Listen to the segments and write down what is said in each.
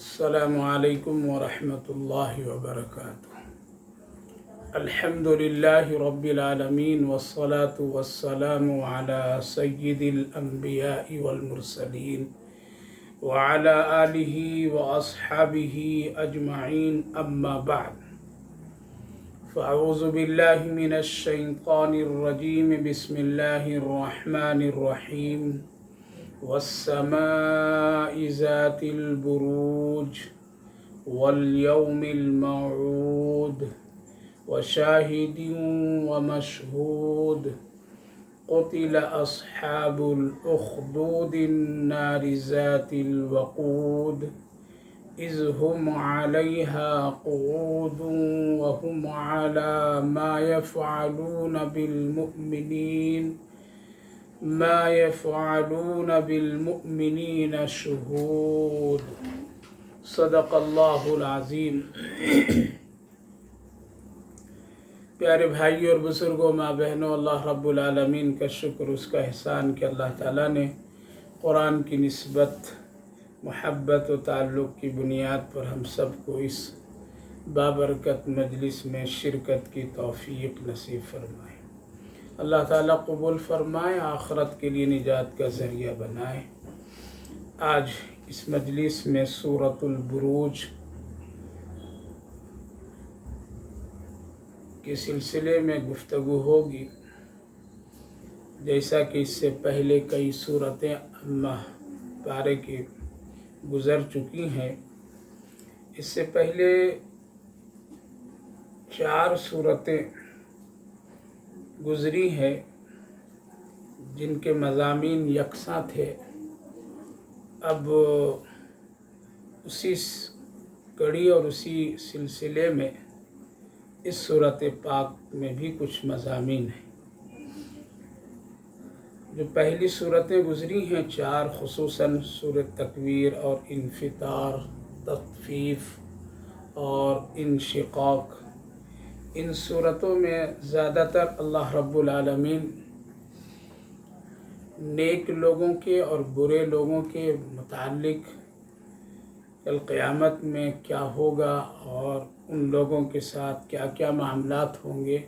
السلام علیکم ورحمۃ اللہ وبرکاتہ۔ الحمد للہ رب العالمین والصلاة والسلام علی سید الانبیاء والمرسلین وعلی آلہ واصحابہ اجمعین، اما بعد فاعوذ باللہ من الشیطان الرجیم، بسم اللہ الرحمن الرحیم۔ والسماء ذات البروج واليوم الموعود وشاهد ومشهود قتل أصحاب الأخدود النار ذات الوقود إذ هم عليها قعود وهم على ما يفعلون بالمؤمنين شهود۔ صدق اللہ العظیم۔ پیارے بھائیوں اور بزرگوں، ماں بہنوں، اللہ رب العالمین کا شکر، اس کا احسان کہ اللہ تعالیٰ نے قرآن کی نسبت، محبت و تعلق کی بنیاد پر ہم سب کو اس بابرکت مجلس میں شرکت کی توفیق نصیب فرمائے۔ اللہ تعالیٰ قبول فرمائے، آخرت کے لیے نجات کا ذریعہ بنائے۔ آج اس مجلس میں سورۃ البروج کے سلسلے میں گفتگو ہوگی۔ جیسا کہ اس سے پہلے کئی سورتیں پارے کی گزر چکی ہیں، اس سے پہلے 4 سورتیں گزری ہے جن کے مضامین یکساں تھے۔ اب اسی کڑی اور اسی سلسلے میں اس سورۃ پاک میں بھی کچھ مضامین ہیں۔ جو پہلی سورتیں گزری ہیں 4، خصوصاً سورۃ تکویر اور انفطار، تطفیف اور انشقاق، ان صورتوں میں زیادہ تر اللہ رب العالمین نیک لوگوں کے اور برے لوگوں کے متعلق کل قیامت میں کیا ہوگا اور ان لوگوں کے ساتھ کیا کیا معاملات ہوں گے،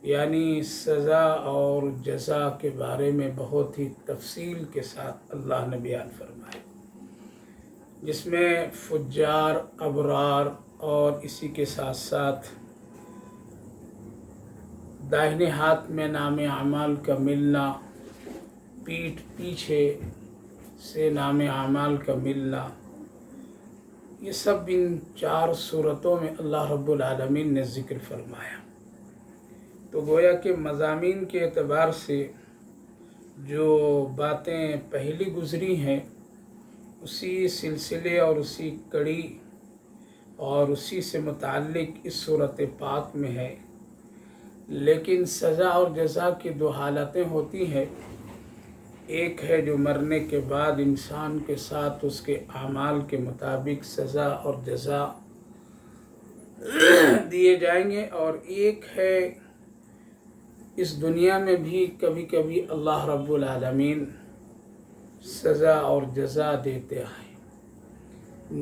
یعنی سزا اور جزا کے بارے میں بہت ہی تفصیل کے ساتھ اللہ نے بیان فرمایا، جس میں فجار، ابرار اور اسی کے ساتھ ساتھ داہنے ہاتھ میں نام اعمال کا ملنا، پیٹھ پیچھے سے نام اعمال کا ملنا، یہ سب ان 4 صورتوں میں اللہ رب العالمین نے ذکر فرمایا۔ تو گویا کہ مضامین کے اعتبار سے جو باتیں پہلی گزری ہیں اسی سلسلے اور اسی کڑی اور اسی سے متعلق اس سورۃ پاک میں ہے، لیکن سزا اور جزا کی 2 حالتیں ہوتی ہیں۔ ایک ہے جو مرنے کے بعد انسان کے ساتھ اس کے اعمال کے مطابق سزا اور جزا دیے جائیں گے، اور ایک ہے اس دنیا میں بھی کبھی کبھی اللہ رب العالمین سزا اور جزا دیتے ہیں،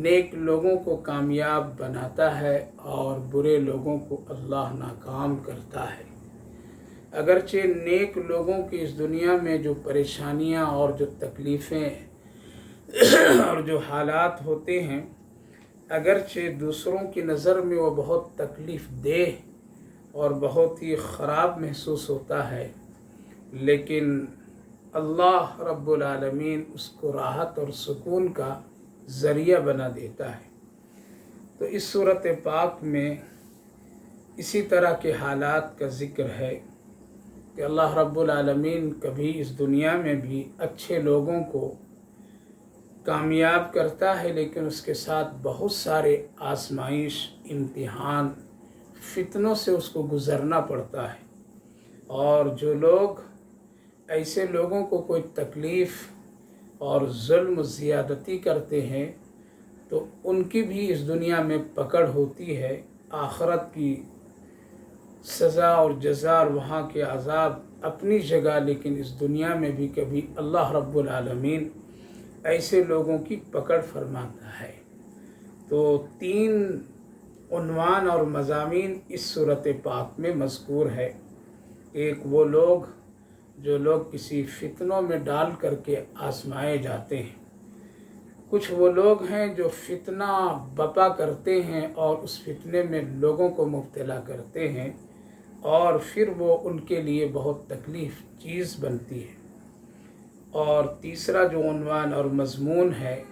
نیک لوگوں کو کامیاب بناتا ہے اور برے لوگوں کو اللہ ناکام کرتا ہے۔ اگرچہ نیک لوگوں کی اس دنیا میں جو پریشانیاں اور جو تکلیفیں اور جو حالات ہوتے ہیں، اگرچہ دوسروں کی نظر میں وہ بہت تکلیف دہ اور بہت ہی خراب محسوس ہوتا ہے، لیکن اللہ رب العالمین اس کو راحت اور سکون کا ذریعہ بنا دیتا ہے۔ تو اس سورۃ پاک میں اسی طرح کے حالات کا ذکر ہے کہ اللہ رب العالمین کبھی اس دنیا میں بھی اچھے لوگوں کو کامیاب کرتا ہے، لیکن اس کے ساتھ بہت سارے آزمائش، امتحان، فتنوں سے اس کو گزرنا پڑتا ہے، اور جو لوگ ایسے لوگوں کو کوئی تکلیف اور ظلم و زیادتی کرتے ہیں تو ان کی بھی اس دنیا میں پکڑ ہوتی ہے۔ آخرت کی سزا اور جزا اور وہاں کے عذاب اپنی جگہ، لیکن اس دنیا میں بھی کبھی اللہ رب العالمین ایسے لوگوں کی پکڑ فرماتا ہے۔ تو 3 عنوان اور مضامین اس صورت پاک میں مذکور ہے۔ ایک وہ لوگ جو لوگ کسی فتنوں میں ڈال کر کے آزمائے جاتے ہیں، کچھ وہ لوگ ہیں جو فتنہ بپا کرتے ہیں اور اس فتنے میں لوگوں کو مبتلا کرتے ہیں، اور پھر وہ ان کے لیے بہت تکلیف چیز بنتی ہے۔ اور تیسرا جو عنوان اور مضمون ہے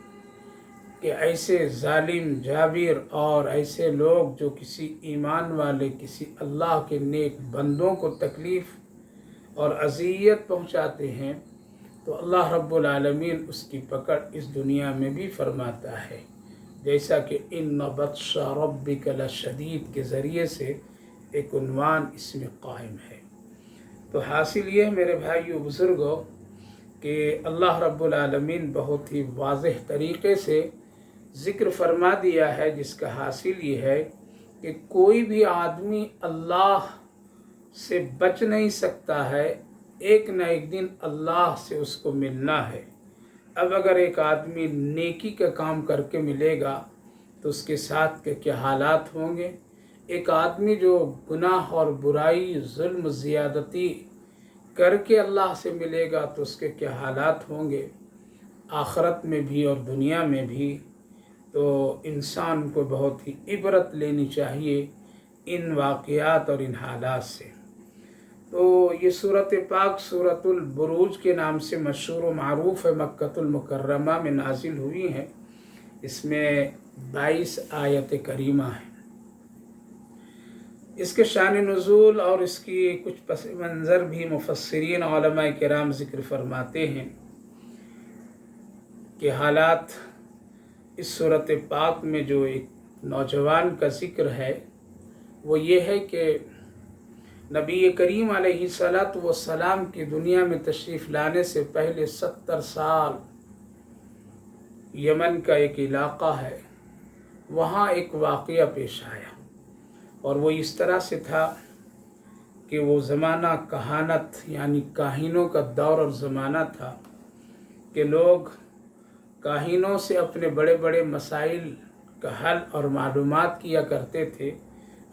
کہ ایسے ظالم جابر اور ایسے لوگ جو کسی ایمان والے، کسی اللہ کے نیک بندوں کو تکلیف اور اذیت پہنچاتے ہیں، تو اللہ رب العالمین اس کی پکڑ اس دنیا میں بھی فرماتا ہے، جیسا کہ ان بطش ربک لشدید کے ذریعے سے ایک عنوان اس میں قائم ہے۔ تو حاصل یہ ہے میرے بھائیو بزرگوں کہ اللہ رب العالمین بہت ہی واضح طریقے سے ذکر فرما دیا ہے، جس کا حاصل یہ ہے کہ کوئی بھی آدمی اللہ سے بچ نہیں سکتا ہے، ایک نہ ایک دن اللہ سے اس کو ملنا ہے۔ اب اگر ایک آدمی نیکی کا کام کر کے ملے گا تو اس کے ساتھ کے کیا حالات ہوں گے، ایک آدمی جو گناہ اور برائی، ظلم، زیادتی کر کے اللہ سے ملے گا تو اس کے کیا حالات ہوں گے، آخرت میں بھی اور دنیا میں بھی۔ تو انسان کو بہت ہی عبرت لینی چاہیے ان واقعات اور ان حالات سے۔ تو یہ سورۃ پاک سورۃ البروج کے نام سے مشہور و معروف ہے، مکۃ المکرمہ میں نازل ہوئی ہیں۔ اس میں 22 آیت کریمہ ہیں۔ اس کے شان نزول اور اس کی کچھ پس منظر بھی مفسرین علماء کرام ذکر فرماتے ہیں کہ حالات اس سورۃ پاک میں جو ایک نوجوان کا ذکر ہے وہ یہ ہے کہ نبی کریم علیہ السلام کی دنیا میں تشریف لانے سے پہلے 70 سال یمن کا ایک علاقہ ہے، وہاں ایک واقعہ پیش آیا، اور وہ اس طرح سے تھا کہ وہ زمانہ کہانت یعنی کاہنوں کا دور اور زمانہ تھا کہ لوگ کاہنوں سے اپنے بڑے بڑے مسائل کا حل اور معلومات کیا کرتے تھے۔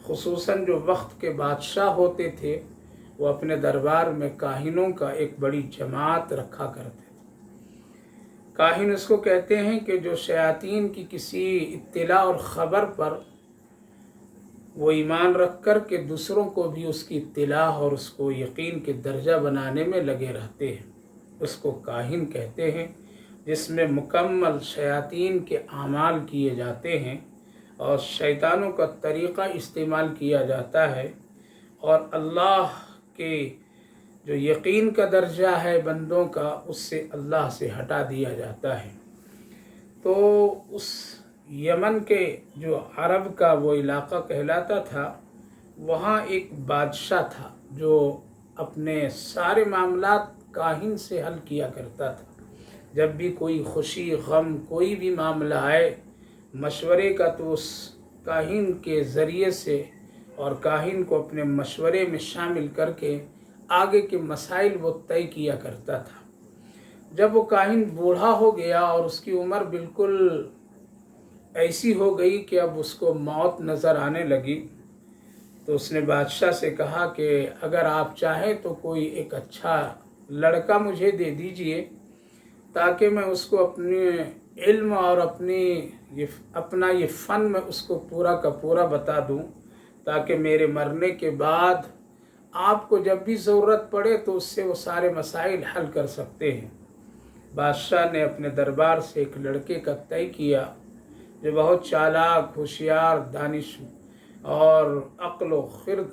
خصوصاً جو وقت کے بادشاہ ہوتے تھے وہ اپنے دربار میں کاہنوں کا ایک بڑی جماعت رکھا کرتے تھے۔ کاہن اس کو کہتے ہیں کہ جو شیاطین کی کسی اطلاع اور خبر پر وہ ایمان رکھ کر کے دوسروں کو بھی اس کی اطلاع اور اس کو یقین کے درجہ بنانے میں لگے رہتے ہیں، اس کو کاہن کہتے ہیں، جس میں مکمل شیاطین کے اعمال کیے جاتے ہیں اور شیطانوں کا طریقہ استعمال کیا جاتا ہے، اور اللہ کے جو یقین کا درجہ ہے بندوں کا اس سے اللہ سے ہٹا دیا جاتا ہے۔ تو اس یمن کے جو عرب کا وہ علاقہ کہلاتا تھا، وہاں ایک بادشاہ تھا جو اپنے سارے معاملات کاہن سے حل کیا کرتا تھا۔ جب بھی کوئی خوشی غم کوئی بھی معاملہ آئے مشورے کا تو اس کاہن کے ذریعے سے اور کاہن کو اپنے مشورے میں شامل کر کے آگے کے مسائل وہ طے کیا کرتا تھا۔ جب وہ کاہن بوڑھا ہو گیا اور اس کی عمر بالکل ایسی ہو گئی کہ اب اس کو موت نظر آنے لگی، تو اس نے بادشاہ سے کہا کہ اگر آپ چاہیں تو کوئی ایک اچھا لڑکا مجھے دے دیجئے تاکہ میں اس کو اپنے علم اور اپنا یہ فن میں اس کو پورا کا پورا بتا دوں، تاکہ میرے مرنے کے بعد آپ کو جب بھی ضرورت پڑے تو اس سے وہ سارے مسائل حل کر سکتے ہیں۔ بادشاہ نے اپنے دربار سے ایک لڑکے کا طے کیا جو بہت چالاک، ہوشیار، دانش اور عقل و خرد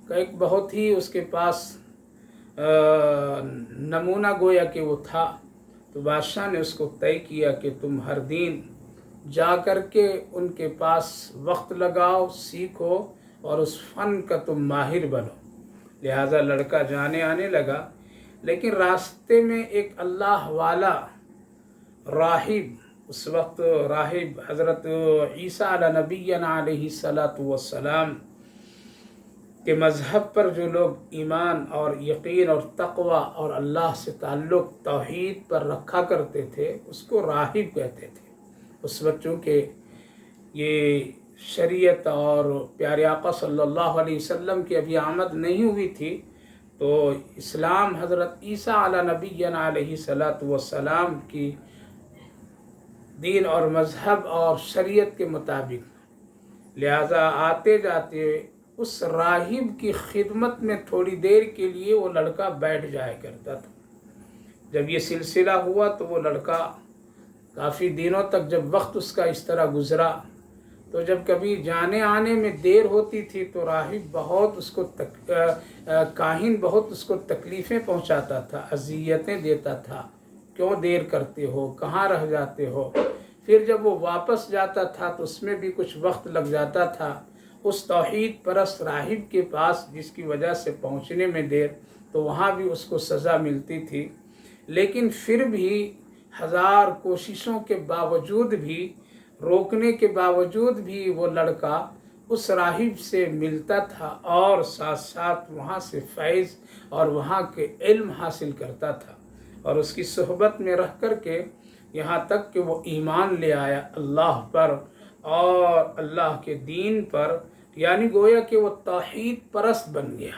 کا ایک بہت ہی اس کے پاس نمونہ گویا کہ وہ تھا۔ تو بادشاہ نے اس کو طے کیا کہ تم ہر دن جا کر کے ان کے پاس وقت لگاؤ، سیکھو اور اس فن کا تم ماہر بنو۔ لہٰذا لڑکا جانے آنے لگا، لیکن راستے میں ایک اللہ والا راہب، اس وقت راہب حضرت عیسیٰ علیہ نبینا علیہ السلام کے مذہب پر جو لوگ ایمان اور یقین اور تقوی اور اللہ سے تعلق توحید پر رکھا کرتے تھے اس کو راہب کہتے تھے۔ اس وقت چونکہ یہ شریعت اور پیارے آقا صلی اللہ علیہ وسلم کی ابھی آمد نہیں ہوئی تھی، تو اسلام حضرت عیسیٰ علی نبینا علیہ الصلاۃ والسلام کی دین اور مذہب اور شریعت کے مطابق، لہٰذا آتے جاتے اس راہب کی خدمت میں تھوڑی دیر کے لیے وہ لڑکا بیٹھ جایا کرتا تھا۔ جب یہ سلسلہ ہوا تو وہ لڑکا کافی دنوں تک جب وقت اس کا اس طرح گزرا، تو جب کبھی جانے آنے میں دیر ہوتی تھی تو راہب بہت اس کو کاہن بہت اس کو تکلیفیں پہنچاتا تھا، اذیتیں دیتا تھا، کیوں دیر کرتے ہو، کہاں رہ جاتے ہو۔ پھر جب وہ واپس جاتا تھا تو اس میں بھی کچھ وقت لگ جاتا تھا اس توحید پرست راہب کے پاس، جس کی وجہ سے پہنچنے میں دیر، تو وہاں بھی اس کو سزا ملتی تھی۔ لیکن پھر بھی ہزار کوششوں کے باوجود بھی، روکنے کے باوجود بھی وہ لڑکا اس راہب سے ملتا تھا اور ساتھ ساتھ وہاں سے فیض اور وہاں کے علم حاصل کرتا تھا، اور اس کی صحبت میں رہ کر کے یہاں تک کہ وہ ایمان لے آیا اللہ پر اور اللہ کے دین پر، یعنی گویا کہ وہ توحید پرست بن گیا۔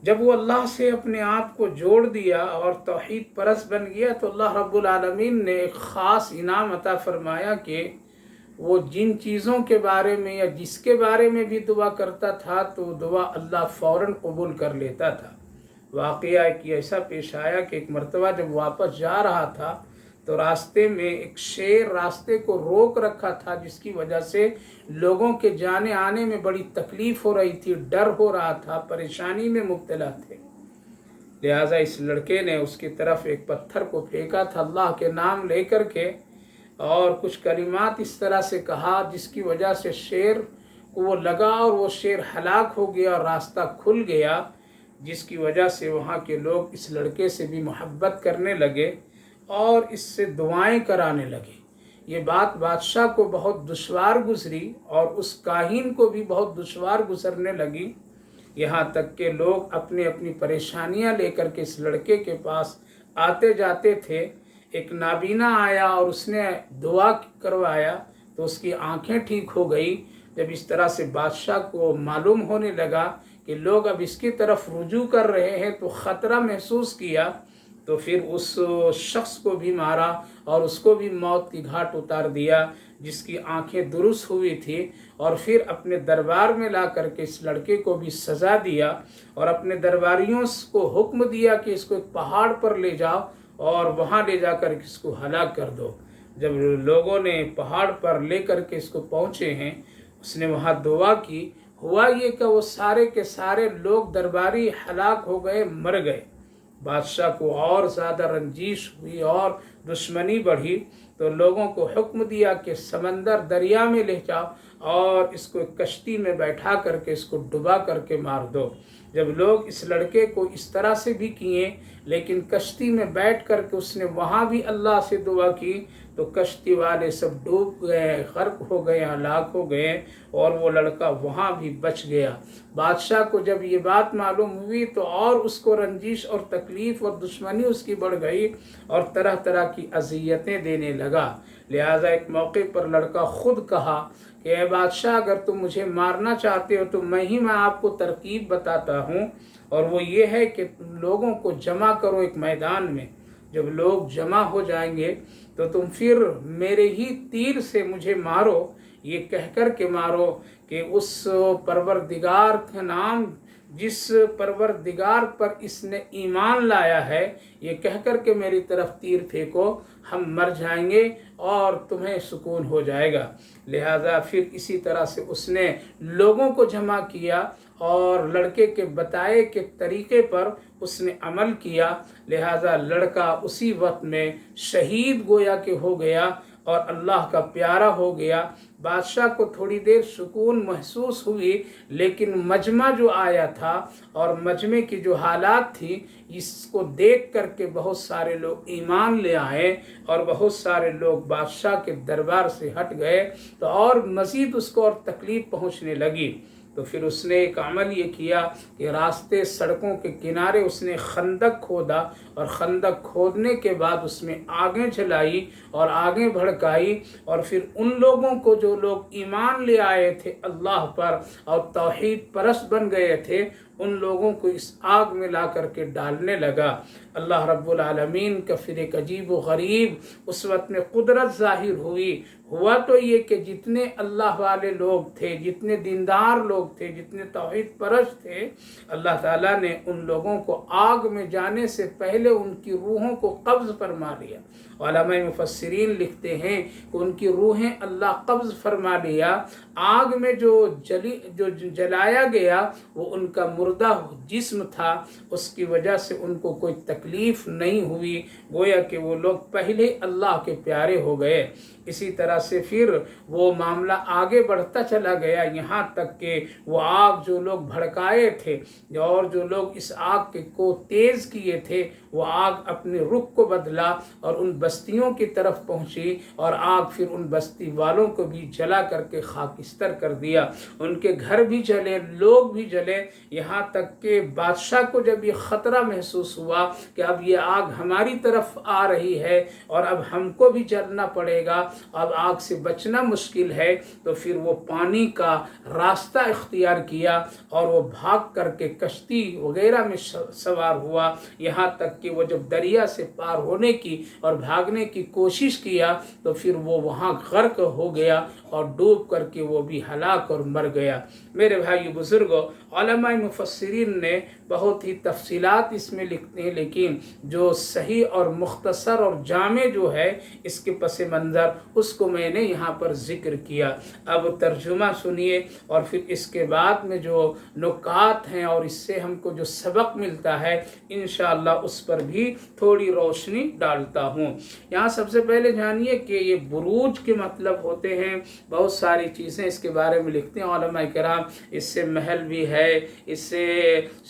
جب وہ اللہ سے اپنے آپ کو جوڑ دیا اور توحید پرست بن گیا تو اللہ رب العالمین نے ایک خاص انعام عطا فرمایا کہ وہ جن چیزوں کے بارے میں یا جس کے بارے میں بھی دعا کرتا تھا تو دعا اللہ فوراً قبول کر لیتا تھا۔ واقعہ ایک ایسا پیش آیا کہ ایک مرتبہ جب واپس جا رہا تھا تو راستے میں ایک شیر راستے کو روک رکھا تھا، جس کی وجہ سے لوگوں کے جانے آنے میں بڑی تکلیف ہو رہی تھی، ڈر ہو رہا تھا، پریشانی میں مبتلا تھے۔ لہٰذا اس لڑکے نے اس کی طرف ایک پتھر کو پھینکا تھا اللہ کے نام لے کر کے، اور کچھ کلمات اس طرح سے کہا جس کی وجہ سے شیر کو وہ لگا اور وہ شیر ہلاک ہو گیا اور راستہ کھل گیا، جس کی وجہ سے وہاں کے لوگ اس لڑکے سے بھی محبت کرنے لگے اور اس سے دعائیں کرانے لگے۔ یہ بات بادشاہ کو بہت دشوار گزری اور اس کاہن کو بھی بہت دشوار گزرنے لگی، یہاں تک کہ لوگ اپنی اپنی پریشانیاں لے کر کے اس لڑکے کے پاس آتے جاتے تھے۔ ایک نابینا آیا اور اس نے دعا کروایا تو اس کی آنکھیں ٹھیک ہو گئی۔ جب اس طرح سے بادشاہ کو معلوم ہونے لگا کہ لوگ اب اس کی طرف رجوع کر رہے ہیں تو خطرہ محسوس کیا، تو پھر اس شخص کو بھی مارا اور اس کو بھی موت کی گھاٹ اتار دیا جس کی آنکھیں درست ہوئی تھی، اور پھر اپنے دربار میں لا کر کے اس لڑکے کو بھی سزا دیا اور اپنے درباریوں کو حکم دیا کہ اس کو ایک پہاڑ پر لے جاؤ اور وہاں لے جا کر اس کو ہلاک کر دو۔ جب لوگوں نے پہاڑ پر لے کر کے اس کو پہنچے ہیں، اس نے وہاں دعا کی، ہوا یہ کہ وہ سارے کے سارے لوگ درباری ہلاک ہو گئے، مر گئے۔ بادشاہ کو اور زیادہ رنجش ہوئی اور دشمنی بڑھی، تو لوگوں کو حکم دیا کہ سمندر دریا میں لے جاؤ اور اس کو ایک کشتی میں بیٹھا کر کے اس کو ڈبا کر کے مار دو۔ جب لوگ اس لڑکے کو اس طرح سے بھی کیے، لیکن کشتی میں بیٹھ کر کے اس نے وہاں بھی اللہ سے دعا کی تو کشتی والے سب ڈوب گئے، غرق ہو گئے، ہلاک ہو گئے، اور وہ لڑکا وہاں بھی بچ گیا۔ بادشاہ کو جب یہ بات معلوم ہوئی تو اور اس کو رنجش اور تکلیف اور دشمنی اس کی بڑھ گئی اور طرح طرح کی اذیتیں دینے لگا۔ لہٰذا ایک موقع پر لڑکا خود کہا کہ اے بادشاہ، اگر تم مجھے مارنا چاہتے ہو تو میں آپ کو ترکیب بتاتا ہوں، اور وہ یہ ہے کہ تم لوگوں کو جمع کرو ایک میدان میں۔ جب لوگ جمع ہو جائیں گے تو تم پھر میرے ہی تیر سے مجھے مارو، یہ کہہ کر کے مارو کہ اس پروردگار کا نام، جس پروردگار پر اس نے ایمان لایا ہے، یہ کہہ کر کے میری طرف تیر پھینکو، ہم مر جائیں گے اور تمہیں سکون ہو جائے گا۔ لہٰذا پھر اسی طرح سے اس نے لوگوں کو جمع کیا اور لڑکے کے بتائے کے طریقے پر اس نے عمل کیا۔ لہٰذا لڑکا اسی وقت میں شہید گویا کہ ہو گیا اور اللہ کا پیارا ہو گیا۔ بادشاہ کو تھوڑی دیر سکون محسوس ہوئی، لیکن مجمع جو آیا تھا اور مجمع کی جو حالات تھی، اس کو دیکھ کر کے بہت سارے لوگ ایمان لے آئے اور بہت سارے لوگ بادشاہ کے دربار سے ہٹ گئے، تو اور مزید اس کو اور تکلیف پہنچنے لگی۔ تو پھر اس نے ایک عمل یہ کیا کہ راستے سڑکوں کے کنارے اس نے خندق کھودا، اور خندق کھودنے کے بعد اس میں آگیں جلائی اور آگیں بھڑکائی، اور پھر ان لوگوں کو جو لوگ ایمان لے آئے تھے اللہ پر اور توحید پرست بن گئے تھے، ان لوگوں کو اس آگ میں لا کر کے ڈالنے لگا۔ اللہ رب العالمین کا پھر ایک عجیب و غریب اس وقت میں قدرت ظاہر ہوئی۔ ہوا تو یہ کہ جتنے اللہ والے لوگ تھے، جتنے دیندار لوگ تھے، جتنے توحید پرست تھے، اللہ تعالیٰ نے ان لوگوں کو آگ میں جانے سے پہلے ان کی روحوں کو قبض فرما لیا۔ علماء مفسرین لکھتے ہیں کہ ان کی روحیں اللہ قبض فرما لیا۔ آگ میں جو جلایا گیا وہ ان کا مردہ جسم تھا، اس کی وجہ سے ان کو کوئی تکلیف نہیں ہوئی، گویا کہ وہ لوگ پہلے اللہ کے پیارے ہو گئے۔ اسی طرح سے پھر وہ معاملہ آگے بڑھتا چلا گیا، یہاں تک کہ وہ آگ جو لوگ بھڑکائے تھے اور جو لوگ اس آگ کو تیز کیے تھے، وہ آگ اپنے رخ کو بدلا اور ان بستیوں کی طرف پہنچی، اور آگ پھر ان بستی والوں کو بھی جلا کر کے خاکستر کر دیا۔ ان کے گھر بھی جلے، لوگ بھی جلے، یہاں تک کہ بادشاہ کو جب یہ خطرہ محسوس ہوا کہ اب یہ آگ ہماری طرف آ رہی ہے اور اب ہم کو بھی جلنا پڑے گا، اب آگ سے بچنا مشکل ہے، تو پھر وہ پانی کا راستہ اختیار کیا اور وہ بھاگ کر کے کشتی وغیرہ میں سوار ہوا، یہاں تک کہ وہ جب دریا سے پار ہونے کی اور بھاگنے کی کوشش کیا تو پھر وہ وہاں غرق ہو گیا اور ڈوب کر کے وہ بھی ہلاک اور مر گیا۔ میرے بھائی بزرگوں، علماء مفسرین نے بہت ہی تفصیلات اس میں لکھتے ہیں، لیکن جو صحیح اور مختصر اور جامع جو ہے اس کے پس منظر اس کو میں نے یہاں پر ذکر کیا۔ اب ترجمہ سنیے اور پھر اس کے بعد میں جو نکات ہیں اور اس سے ہم کو جو سبق ملتا ہے انشاءاللہ اس پر بھی تھوڑی روشنی ڈالتا ہوں۔ یہاں سب سے پہلے جانیے کہ یہ بروج کے مطلب ہوتے ہیں، بہت ساری چیزیں اس کے بارے میں لکھتے ہیں علماء کرام، اس سے محل بھی ہے، اس سے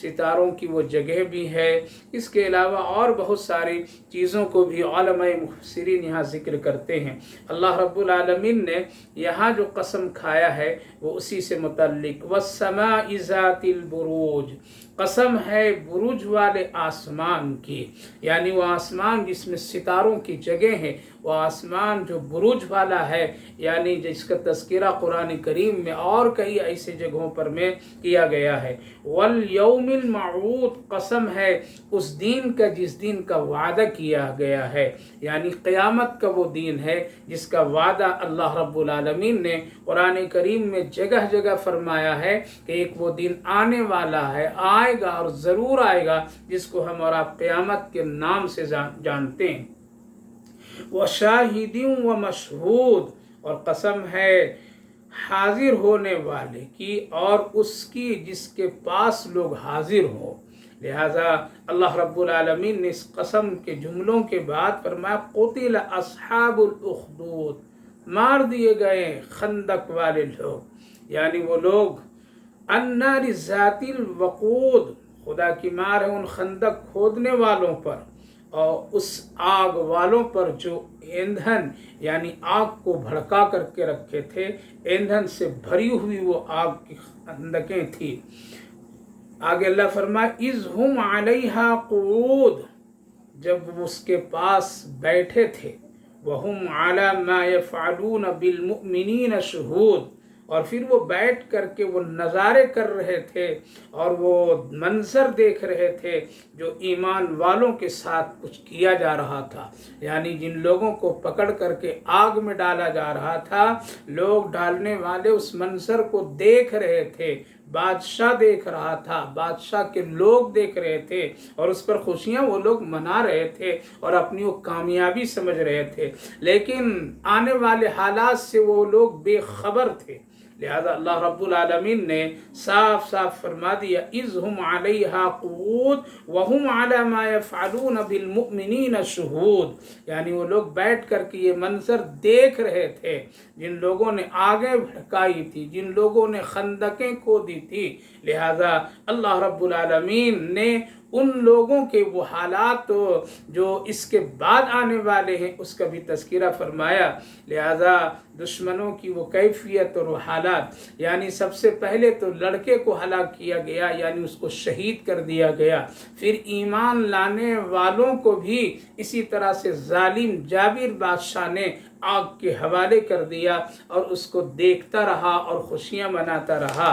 ستاروں کی وہ جگہ بھی ہے، اس کے علاوہ اور بہت ساری چیزوں کو بھی علماء مفسرین یہاں ذکر کرتے ہیں۔ اللہ رب العالمین نے یہاں جو قسم کھایا ہے وہ اسی سے متعلق، وَالسَّمَاءِ ذَاتِ الْبُرُوجِ، قسم ہے بروج والے آسمان کی، یعنی وہ آسمان جس میں ستاروں کی جگہ ہے، وہ آسمان جو بروج والا ہے، یعنی جس کا تذکرہ قرآن کریم میں اور کئی ایسے جگہوں پر میں کیا گیا ہے۔ وَالْيَوْمِ الْمَوْعُودِ، قسم ہے اس دن کا جس دن کا وعدہ کیا گیا ہے، یعنی قیامت کا وہ دن ہے جس کا وعدہ اللہ رب العالمین نے قرآن کریم میں جگہ جگہ فرمایا ہے کہ ایک وہ دن آنے والا ہے، آئے گا اور ضرور آئے گا، جس کو ہم اور آپ قیامت کے نام سے جانتے ہیں۔ وَشَاهِدٍ وَمَشْهُودٍ، اور قسم ہے حاضر ہونے والے کی اور اس کی جس کے پاس لوگ حاضر ہوں۔ لہذا اللہ رب العالمین نے اس قسم کے جملوں کے بعد فرمایا قُتِلَ أَصْحَابُ الْأُخْدُودِ، مار دیے گئے خندق والے لوگ، یعنی وہ لوگ النار ذات الوقود، خدا کی مار ہے ان خندق کھودنے والوں پر اور اس آگ والوں پر جو ایندھن یعنی آگ کو بھڑکا کر کے رکھے تھے، ایندھن سے بھری ہوئی وہ آگ کی خندقیں تھی۔ آگے اللہ فرمائے اِذْ هُمْ عَلَيْهَا قُعُودٌ، جب اس کے پاس بیٹھے تھے، وَهُمْ عَلَى مَا يَفْعَلُونَ بِالْمُؤْمِنِينَ شُهُودٌ، اور پھر وہ بیٹھ کر کے وہ نظارے کر رہے تھے اور وہ منظر دیکھ رہے تھے جو ایمان والوں کے ساتھ کچھ کیا جا رہا تھا، یعنی جن لوگوں کو پکڑ کر کے آگ میں ڈالا جا رہا تھا، لوگ ڈالنے والے اس منظر کو دیکھ رہے تھے، بادشاہ دیکھ رہا تھا، بادشاہ کے لوگ دیکھ رہے تھے اور اس پر خوشیاں وہ لوگ منا رہے تھے اور اپنی وہ کامیابی سمجھ رہے تھے، لیکن آنے والے حالات سے وہ لوگ بے خبر تھے۔ لہذا اللہ رب العالمین نے صاف صاف فرما دیا اِذْ هُمْ عَلَيْهَا قُعُودٌ وَهُمْ عَلَى مَا يَفْعَلُونَ بِالْمُؤْمِنِينَ شُهُودٌ، یعنی وہ لوگ بیٹھ کر کے یہ منظر دیکھ رہے تھے، جن لوگوں نے آگیں بھڑکائی تھی، جن لوگوں نے خندقیں کھودی تھی۔ لہذا اللہ رب العالمین نے ان لوگوں کے وہ حالات جو اس کے بعد آنے والے ہیں اس کا بھی تذکرہ فرمایا۔ لہذا دشمنوں کی وہ کیفیت اور وہ حالات، یعنی سب سے پہلے تو لڑکے کو ہلاک کیا گیا، یعنی اس کو شہید کر دیا گیا، پھر ایمان لانے والوں کو بھی اسی طرح سے ظالم جابر بادشاہ نے آگ کے حوالے کر دیا اور اس کو دیکھتا رہا اور خوشیاں مناتا رہا۔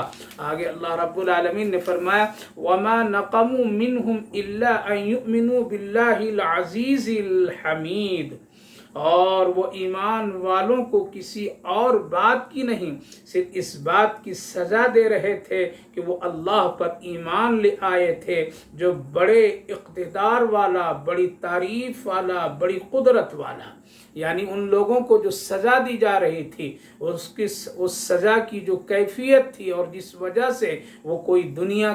آگے اللہ رب العالمین نے فرمایا وَمَا نَقَمُوا مِنْهُمْ إِلَّا أَن يُؤْمِنُوا بِاللَّهِ الْعَزِيزِ الْحَمِيدِ، اور وہ ایمان والوں کو کسی اور بات کی نہیں، صرف اس بات کی سزا دے رہے تھے کہ وہ اللہ پر ایمان لے آئے تھے جو بڑے اقتدار والا، بڑی تعریف والا، بڑی قدرت والا۔ یعنی ان لوگوں کو جو سزا دی جا رہی تھی اس سزا کی جو کیفیت تھی اور جس وجہ سے وہ کوئی دنیا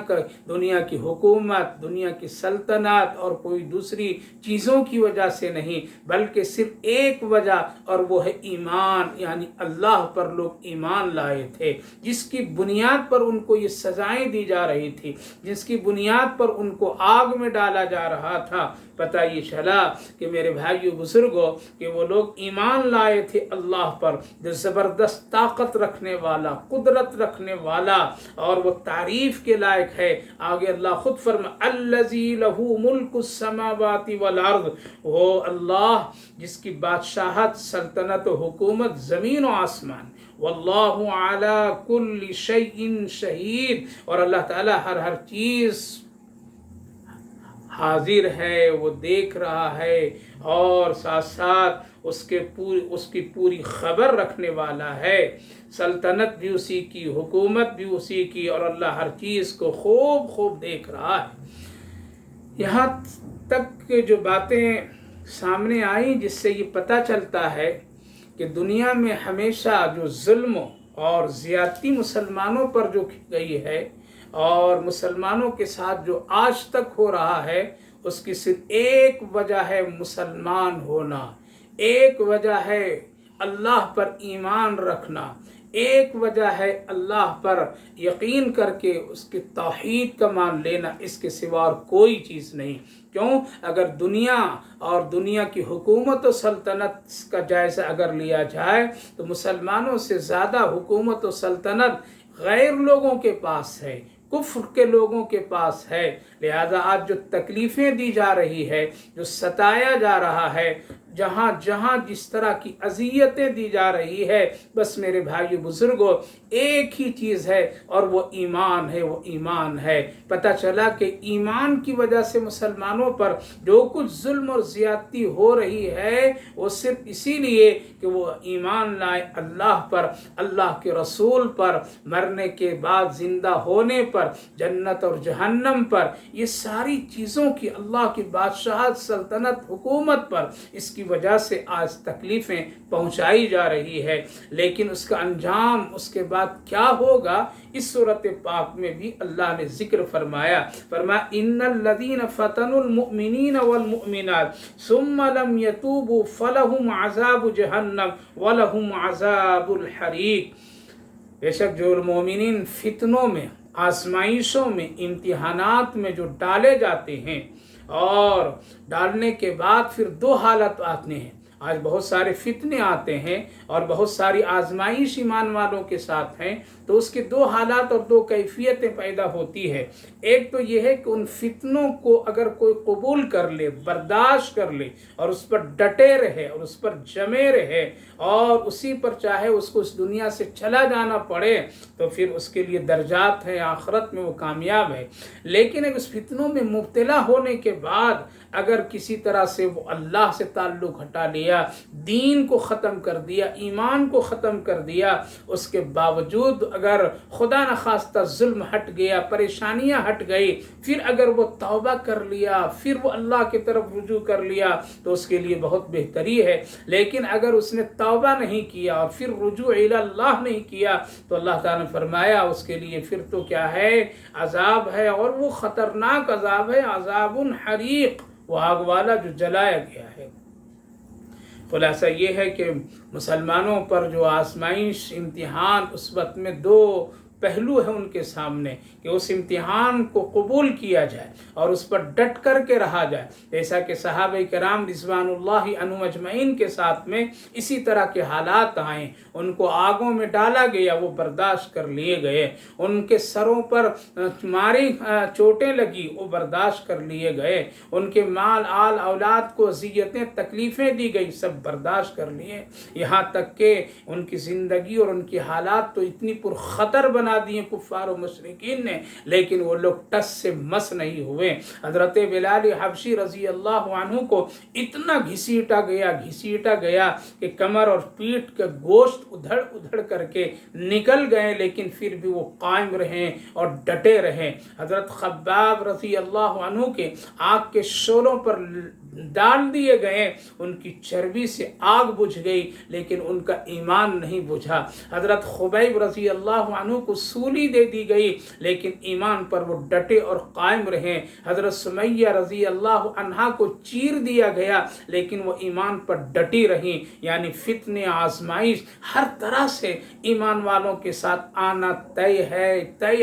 کی حکومت، دنیا کی سلطنت اور کوئی دوسری چیزوں کی وجہ سے نہیں، بلکہ صرف ایک وجہ، اور وہ ہے ایمان، یعنی اللہ پر لوگ ایمان لائے تھے، جس کی بنیاد پر ان کو یہ سزائیں دی جا رہی تھی، جس کی بنیاد پر ان کو آگ میں ڈالا جا رہا تھا۔ پتہ یہ چلا کہ میرے بھائیو بزرگوں کہ وہ لوگ ایمان لائے تھے اللہ پر جو زبردست طاقت رکھنے والا، قدرت رکھنے والا، اور وہ تعریف کے لائق ہے۔ آگے اللہ خود فرما الذی لہ ملک السماوات والارض، وہ اللہ جس کی بادشاہت، سلطنت و حکومت زمین و آسمان، واللہ علی کل شیء شہید، اور اللہ تعالی ہر چیز حاضر ہے، وہ دیکھ رہا ہے، اور ساتھ ساتھ اس کی پوری خبر رکھنے والا ہے۔ سلطنت بھی اسی کی، حکومت بھی اسی کی، اور اللہ ہر چیز کو خوب دیکھ رہا ہے۔ یہاں تک کہ جو باتیں سامنے آئیں جس سے یہ پتہ چلتا ہے کہ دنیا میں ہمیشہ جو ظلم اور زیادتی مسلمانوں پر جو کی گئی ہے اور مسلمانوں کے ساتھ جو آج تک ہو رہا ہے، اس کی صرف ایک وجہ ہے مسلمان ہونا، ایک وجہ ہے اللہ پر ایمان رکھنا، ایک وجہ ہے اللہ پر یقین کر کے اس کی توحید کا مان لینا، اس کے سوا اور کوئی چیز نہیں۔ کیوں؟ اگر دنیا اور دنیا کی حکومت و سلطنت کا جائزہ اگر لیا جائے تو مسلمانوں سے زیادہ حکومت و سلطنت غیر لوگوں کے پاس ہے، کفر کے لوگوں کے پاس ہے۔ لہذا آج جو تکلیفیں دی جا رہی ہے، جو ستایا جا رہا ہے، جہاں جہاں جس طرح کی اذیتیں دی جا رہی ہے، بس میرے بھائیو بزرگوں ایک ہی چیز ہے اور وہ ایمان ہے، وہ ایمان ہے۔ پتہ چلا کہ ایمان کی وجہ سے مسلمانوں پر جو کچھ ظلم اور زیادتی ہو رہی ہے وہ صرف اسی لیے کہ وہ ایمان لائے اللہ پر، اللہ کے رسول پر، مرنے کے بعد زندہ ہونے پر، جنت اور جہنم پر، یہ ساری چیزوں کی، اللہ کی بادشاہت، سلطنت، حکومت پر، اس کی وجہ سے آج تکلیفیں پہنچائی جا رہی ہے۔ لیکن اس کا انجام اس کے بعد کیا ہوگا، اس صورت پاک میں بھی اللہ نے ذکر فرمایا ان الذین فتنوا المؤمنین والمؤمنات ثم لم يتوبوا فلہم عذاب جہنم ولہم عذاب الحریق۔ بے شک جو مومنین فتنوں میں، آزمائشوں میں، امتحانات میں جو ڈالے جاتے ہیں، اور ڈالنے کے بعد پھر دو حالت آتے ہیں۔ آج بہت سارے فتنے آتے ہیں اور بہت ساری آزمائش ایمان والوں کے ساتھ ہیں، تو اس کے دو حالات اور دو کیفیتیں پیدا ہوتی ہے۔ ایک تو یہ ہے کہ ان فتنوں کو اگر کوئی قبول کر لے، برداشت کر لے، اور اس پر ڈٹے رہے اور اس پر جمے رہے، اور اسی پر چاہے اس کو اس دنیا سے چلا جانا پڑے، تو پھر اس کے لیے درجات ہیں، آخرت میں وہ کامیاب ہے۔ لیکن اس فتنوں میں مبتلا ہونے کے بعد اگر کسی طرح سے وہ اللہ سے تعلق ہٹا لیا، دین کو ختم کر دیا، ایمان کو ختم کر دیا، اس کے باوجود اگر خدا نخواستہ ظلم ہٹ گیا، پریشانیاں ہٹ گئی، پھر اگر وہ توبہ کر لیا، پھر وہ اللہ کی طرف رجوع کر لیا، تو اس کے لیے بہت بہتری ہے۔ لیکن اگر اس نے توبہ نہیں کیا اور پھر رجوع الی اللہ نہیں کیا، تو اللہ تعالیٰ نے فرمایا اس کے لیے پھر تو کیا ہے، عذاب ہے، اور وہ خطرناک عذاب ہے، عذاب حریق، وہ آگ والا جو جلایا گیا ہے۔ خلاصہ یہ ہے کہ مسلمانوں پر جو آزمائش، امتحان اس وقت میں دو پہلو ہے ان کے سامنے کہ اس امتحان کو قبول کیا جائے اور اس پر ڈٹ کر کے رہا جائے، جیسا کہ صحابہ کرام رضوان اللہ عنہم اجمعین کے ساتھ میں اسی طرح کے حالات آئیں، ان کو آگوں میں ڈالا گیا، وہ برداشت کر لیے گئے، ان کے سروں پر ماری چوٹیں لگی، وہ برداشت کر لیے گئے، ان کے مال آل اولاد کو اذیتیں تکلیفیں دی گئی، سب برداشت کر لیے، یہاں تک کہ ان کی زندگی اور ان کی حالات تو اتنی پرخطر بنا دیے کفار و مشرکین نے، لیکن وہ لوگ ٹس سے مس نہیں ہوئے۔ حضرت بلال حبشی رضی اللہ عنہ کو اتنا گھسیٹا گیا کہ کمر اور پیٹھ کا گوشت ادھڑ ادھڑ کر کے نکل گئے، لیکن پھر بھی وہ قائم رہے اور ڈٹے رہے۔ حضرت خباب رضی اللہ عنہ کے آگ کے شعلوں پر ڈال دیے گئے، ان کی چربی سے آگ بجھ گئی لیکن ان کا ایمان نہیں بجھا۔ حضرت خبیب رضی اللہ عنہ کو سولی دے دی گئی لیکن ایمان پر وہ ڈٹے اور قائم رہے۔ حضرت سمیہ رضی اللہ عنہا کو چیر دیا گیا لیکن وہ ایمان پر ڈٹی رہیں، یعنی فتنے آزمائش ہر طرح سے ایمان والوں کے ساتھ آنا طے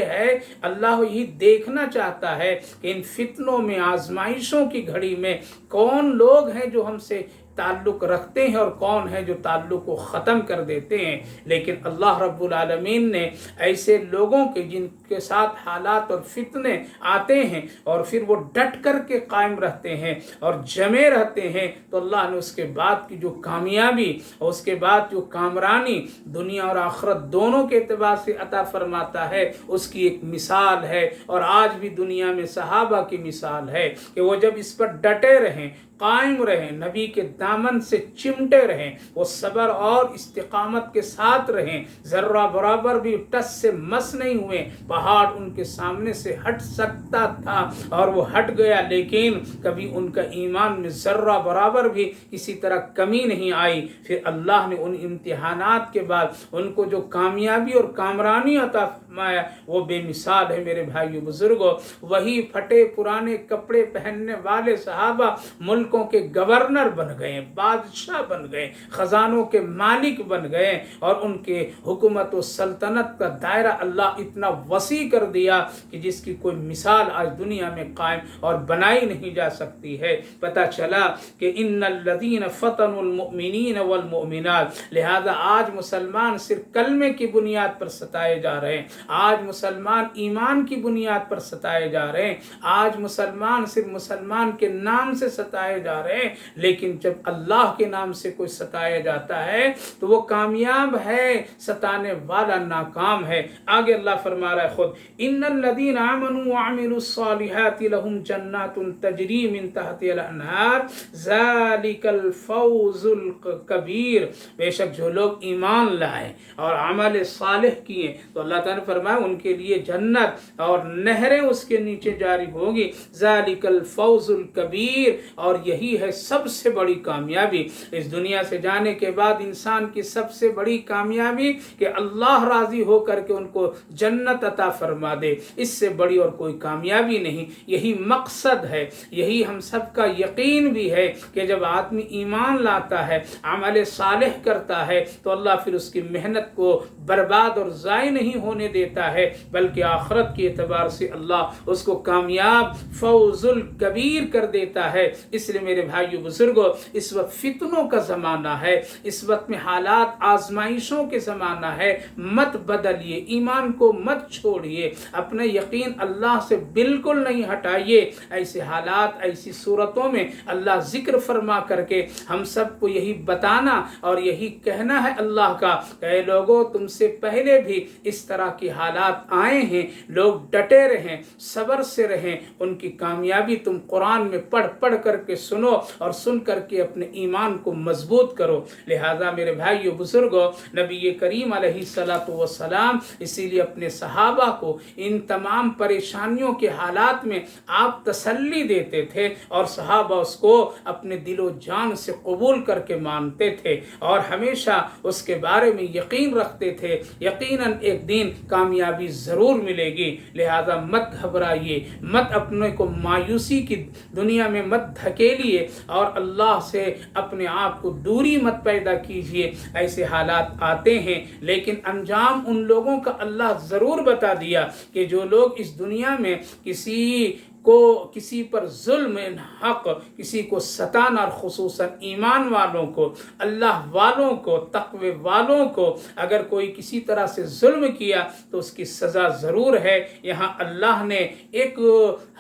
ہے۔ اللہ یہی دیکھنا چاہتا ہے کہ ان فتنوں میں، آزمائشوں کی گھڑی میں کون لوگ ہیں جو ہم سے تعلق رکھتے ہیں اور کون ہے جو تعلق کو ختم کر دیتے ہیں۔ لیکن اللہ رب العالمین نے ایسے لوگوں کے جن کے ساتھ حالات اور فتنے آتے ہیں اور پھر وہ ڈٹ کر کے قائم رہتے ہیں اور جمے رہتے ہیں، تو اللہ نے اس کے بعد کی جو کامیابی اور اس کے بعد جو کامرانی دنیا اور آخرت دونوں کے اعتبار سے عطا فرماتا ہے، اس کی ایک مثال ہے۔ اور آج بھی دنیا میں صحابہ کی مثال ہے کہ وہ جب اس پر ڈٹے رہیں، قائم رہیں، نبی کے دامن سے چمٹے رہیں، وہ صبر اور استقامت کے ساتھ رہیں، ذرہ برابر بھی ٹس سے مس نہیں ہوئے۔ پہاڑ ان کے سامنے سے ہٹ سکتا تھا اور وہ ہٹ گیا، لیکن کبھی ان کا ایمان میں ذرہ برابر بھی کسی طرح کمی نہیں آئی۔ پھر اللہ نے ان امتحانات کے بعد ان کو جو کامیابی اور کامرانی عطا فرمایا وہ بے مثال ہے میرے بھائیو بزرگوں۔ وہی پھٹے پرانے کپڑے پہننے والے صحابہ ملکوں کے گورنر بن گئے، بادشاہ بن گئے، خزانوں کے مالک بن گئے، اور ان کے حکومت و سلطنت کا دائرہ اللہ اتنا وسیع کر دیا کہ جس کی کوئی مثال آج دنیا میں قائم اور بنائی نہیں جا سکتی ہے۔ پتہ چلا کہ ان الذین فتنوا المؤمنین والمؤمنات، لہذا آج مسلمان صرف کلمے کی بنیاد پر ستائے جا رہے ہیں، آج مسلمان ایمان کی بنیاد پر ستائے جا رہے ہیں، آج مسلمان صرف مسلمان کے نام سے ستائے جا رہے ہیں، لیکن جب اللہ کے نام سے کوئی ستایا جاتا ہے تو وہ کامیاب ہے، ستانے والا ناکام ہے۔ آگے اللہ فرما رہا ہے خود، ان الذین آمنوا وعملوا الصالحات لهم جنات تجری من تحتها الانہار ذلک الفوز الکبیر۔ بے شک جو لوگ ایمان لائے اور عمل صالح کیے تو اللہ تعالیٰ نے فرمایا ان کے لیے جنت اور نہریں اس کے نیچے جاری ہوگی، ذالک الفوز الکبیر، اور یہی ہے سب سے بڑی کامیابی۔ اس دنیا سے جانے کے بعد انسان کی سب سے بڑی کامیابی کہ اللہ راضی ہو کر کے ان کو جنت عطا فرما دے، اس سے بڑی اور کوئی کامیابی نہیں۔ یہی مقصد ہے، یہی ہم سب کا یقین بھی ہے کہ جب آدمی ایمان لاتا ہے، عمل صالح کرتا ہے تو اللہ پھر اس کی محنت کو برباد اور ضائع نہیں ہونے دیتا ہے، بلکہ آخرت کے اعتبار سے اللہ اس کو کامیاب فوز الکبیر کر دیتا ہے۔ اس لیے میرے بھائیو بزرگوں، اس وقت فتنوں کا زمانہ ہے، اس وقت میں حالات آزمائشوں کے زمانہ ہے، مت بدلیے، ایمان کو مت چھوڑیے، اپنے یقین اللہ سے بالکل نہیں ہٹائیے۔ ایسے حالات، ایسی صورتوں میں اللہ ذکر فرما کر کے ہم سب کو یہی بتانا اور یہی کہنا ہے اللہ کا کہ اے لوگوں، تم سے پہلے بھی اس طرح کی حالات آئے ہیں، لوگ ڈٹے رہیں، صبر سے رہیں، ان کی کامیابی تم قرآن میں پڑھ کر کے سنو اور سن کر کے اپنے ایمان کو مضبوط کرو۔ لہذا میرے بھائیو بزرگوں، نبی کریم علیہ الصلاۃ والسلام اسی لیے اپنے صحابہ کو ان تمام پریشانیوں کے حالات میں آپ تسلی دیتے تھے اور صحابہ اس کو اپنے دل و جان سے قبول کر کے مانتے تھے اور ہمیشہ اس کے بارے میں یقین رکھتے تھے، یقیناً ایک دن کامیابی ضرور ملے گی۔ لہذا مت گھبرائیے، مت اپنے کو مایوسی کی دنیا میں مت دھکیلیے، لے لیے اور اللہ سے اپنے آپ کو دوری مت پیدا کیجیے. ایسے حالات آتے ہیں، لیکن انجام ان لوگوں کا اللہ ضرور بتا دیا کہ جو لوگ اس دنیا میں کسی پر ظلم حق، کسی کو ستانا، اور خصوصاً ایمان والوں کو، اللہ والوں کو، تقوی والوں کو اگر کوئی کسی طرح سے ظلم کیا تو اس کی سزا ضرور ہے. یہاں اللہ نے ایک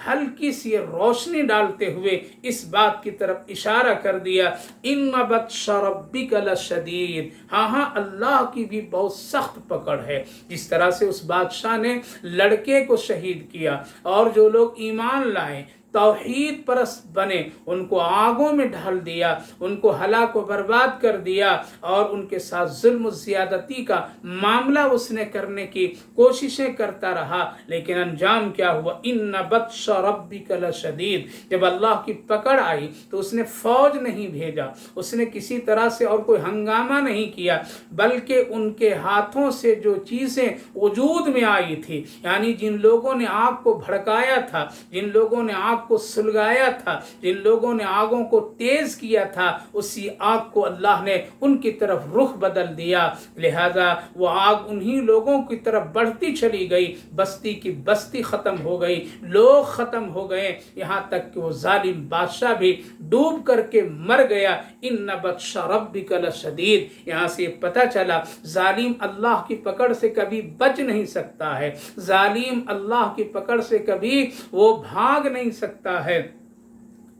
ہلکی سی روشنی ڈالتے ہوئے اس بات کی طرف اشارہ کر دیا، ان بطش ربک لشدید. ہاں اللہ کی بھی بہت سخت پکڑ ہے. جس طرح سے اس بادشاہ نے لڑکے کو شہید کیا اور جو لوگ ایمان لائے، توحید پرست بنے، ان کو آگوں میں ڈال دیا، ان کو ہلاک و برباد کر دیا، اور ان کے ساتھ ظلم و زیادتی کا معاملہ اس نے کرنے کی کوششیں کرتا رہا. لیکن انجام کیا ہوا؟ ان بطش ربک لشدید. جب اللہ کی پکڑ آئی تو اس نے فوج نہیں بھیجا، اس نے کسی طرح سے اور کوئی ہنگامہ نہیں کیا، بلکہ ان کے ہاتھوں سے جو چیزیں وجود میں آئی تھی، یعنی جن لوگوں نے آگ کو بھڑکایا تھا، جن لوگوں نے آگ کو سلگایا تھا، جن لوگوں نے آگوں کو تیز کیا تھا، اسی آگ کو اللہ نے ان کی طرف رخ بدل دیا. لہذا وہ آگ انہی لوگوں کی طرف بڑھتی چلی گئی، بستی کی بستی ختم ہو گئی، لوگ ختم ہو گئے، یہاں تک کہ وہ ظالم بادشاہ بھی ڈوب کر کے مر گیا. ان بطش ربک لشدید. یہاں سے پتہ چلا ظالم اللہ کی پکڑ سے کبھی بچ نہیں سکتا ہے، ظالم اللہ کی پکڑ سے کبھی وہ بھاگ نہیں سکتا ہے.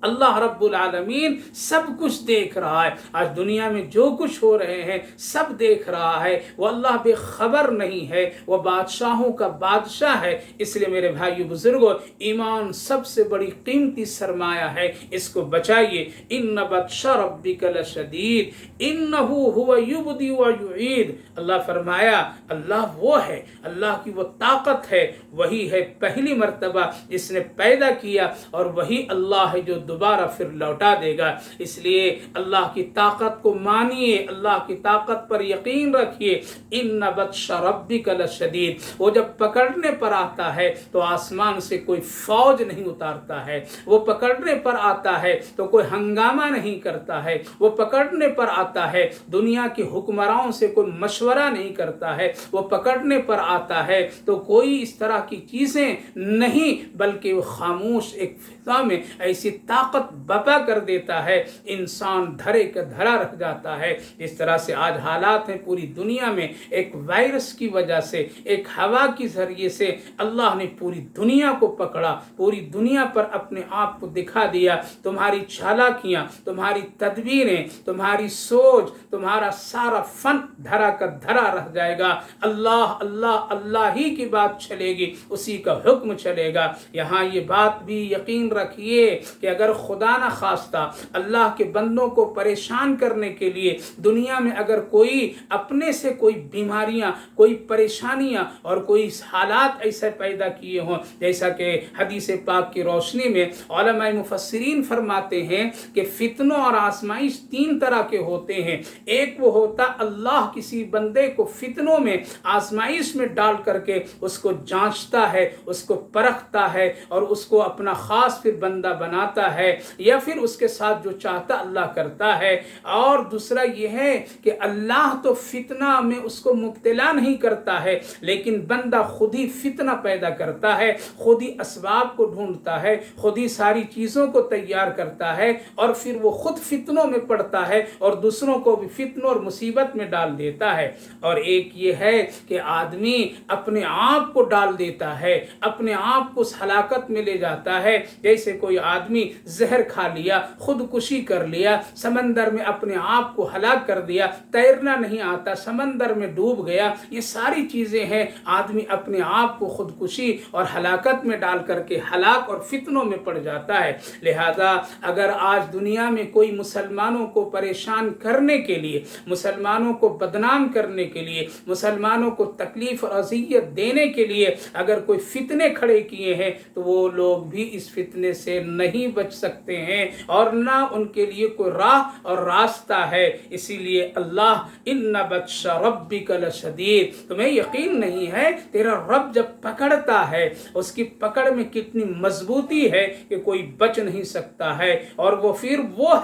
اللہ رب العالمین سب کچھ دیکھ رہا ہے. آج دنیا میں جو کچھ ہو رہے ہیں سب دیکھ رہا ہے. وہ اللہ بے خبر نہیں ہے، وہ بادشاہوں کا بادشاہ ہے. اس لیے میرے بھائیو بزرگوں، ایمان سب سے بڑی قیمتی سرمایہ ہے، اس کو بچائیے. ان بطش ربک لشدید انہ هو یبدی و یعید. اللہ فرمایا اللہ وہ ہے، اللہ کی وہ طاقت ہے، وہی ہے پہلی مرتبہ جس نے پیدا کیا، اور وہی اللہ ہے جو دوبارہ پھر لوٹا دے گا. اس لیے اللہ کی طاقت کو مانیے، اللہ کی طاقت پر یقین رکھیے. ان بطش ربک لشدید. وہ جب پکڑنے پر آتا ہے تو آسمان سے کوئی فوج نہیں اتارتا ہے، وہ پکڑنے پر آتا ہے تو کوئی ہنگامہ نہیں کرتا ہے، وہ پکڑنے پر آتا ہے دنیا کے حکمرانوں سے کوئی مشورہ نہیں کرتا ہے، وہ پکڑنے پر آتا ہے تو کوئی اس طرح کی چیزیں نہیں، بلکہ وہ خاموش ایک فضا میں ایسی طاقت بپا کر دیتا ہے، انسان دھرے کا دھرا رہ جاتا ہے. جس طرح سے آج حالات ہیں پوری دنیا میں، ایک وائرس کی وجہ سے، ایک ہوا کے ذریعے سے اللہ نے پوری دنیا کو پکڑا، پوری دنیا پر اپنے آپ کو دکھا دیا. تمہاری چالاکیاں، تمہاری تدبیریں، تمہاری سوچ، تمہارا سارا فن دھرا کا دھرا رہ جائے گا. اللہ اللہ اللہ ہی کی بات چلے گی، اسی کا حکم چلے گا. یہاں یہ بات بھی یقین رکھیے کہ اگر خدا نہ خواستہ اللہ کے بندوں کو پریشان کرنے کے لیے دنیا میں اگر کوئی اپنے سے کوئی بیماریاں، کوئی پریشانیاں اور کوئی حالات ایسے پیدا کیے ہوں، جیسا کہ حدیث پاک کی روشنی میں علماء مفسرین فرماتے ہیں کہ فتنوں اور آزمائش تین طرح کے ہوتے ہیں. ایک وہ ہوتا اللہ کسی بندے کو فتنوں میں، آزمائش میں ڈال کر کے اس کو جانچتا ہے، اس کو پرکھتا ہے اور اس کو اپنا خاص پھر بندہ بناتا ہے، یا پھر اس کے ساتھ جو چاہتا اللہ کرتا ہے. اور دوسرا یہ ہے کہ اللہ تو فتنہ میں اس کو مبتلا نہیں کرتا ہے، لیکن بندہ خود ہی فتنہ پیدا کرتا ہے، خود ہی اسباب کو ڈھونڈتا ہے، خود ہی ساری چیزوں کو تیار کرتا ہے، اور پھر وہ خود فتنوں میں پڑتا ہے اور دوسروں کو بھی فتنوں اور مصیبت میں ڈال دیتا ہے. اور ایک یہ ہے کہ آدمی اپنے آپ کو ڈال دیتا ہے، اپنے آپ کو اس ہلاکت میں لے جاتا ہے. جیسے کوئی آدمی زہر کھا لیا، خودکشی کر لیا، سمندر میں اپنے آپ کو ہلاک کر دیا، تیرنا نہیں آتا، سمندر میں ڈوب گیا. یہ ساری چیزیں ہیں، آدمی اپنے آپ کو خودکشی اور ہلاکت میں ڈال کر کے ہلاک اور فتنوں میں پڑ جاتا ہے. لہذا اگر آج دنیا میں کوئی مسلمانوں کو پریشان کرنے کے لیے، مسلمانوں کو بدنام کرنے کے لیے، مسلمانوں کو تکلیف اور اذیت دینے کے لیے اگر کوئی فتنے کھڑے کیے ہیں تو وہ لوگ بھی اس فتنے سے نہیں بچ بچ سکتے ہیں اور نہ ان کے لیے کوئی راہ اور راستہ ہے۔ اسی لیے اللہ ان بطش ربک لشدید، تمہیں یقین نہیں ہے تیرا رب جب پکڑتا ہے اس کی پکڑ میں کتنی مضبوطی ہے کہ کوئی بچ نہیں سکتا ہے، اور وہ پھر وہ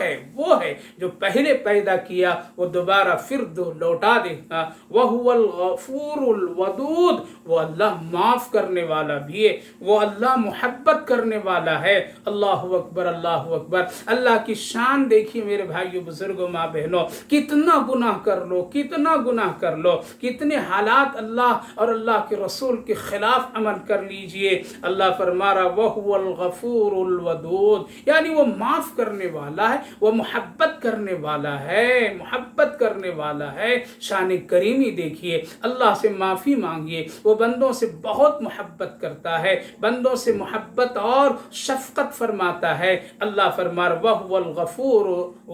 ہے جو پہلے پیدا کیا وہ دوبارہ پھر لوٹا دے گا۔ وَهُوَ الْغَفُورُ الْوَدُودُ، وہ اللہ معاف کرنے والا بھی ہے، وہ اللہ محبت کرنے والا ہے۔ اللہ اکبر، اللہ اکبر۔ اللہ کی شان دیکھیے میرے بھائیو، بزرگوں، ماں بہنوں، کتنا گناہ کر لو، کتنا گناہ کر لو، کتنے حالات اللہ اور اللہ کے رسول کے خلاف عمل کر لیجئے، اللہ فرما رہا وَهُوَ الْغَفُورُ الْوَدُودُ، یعنی وہ معاف کرنے والا ہے، وہ محبت کرنے والا ہے، محبت کرنے والا ہے۔ شان کریمی دیکھیے، اللہ سے معافی مانگیے، وہ بندوں سے بہت محبت کرتا ہے، بندوں سے محبت اور شفقت فرماتا ہے۔ اللہ فرما رہا وَهُوَ الْغَفُورُ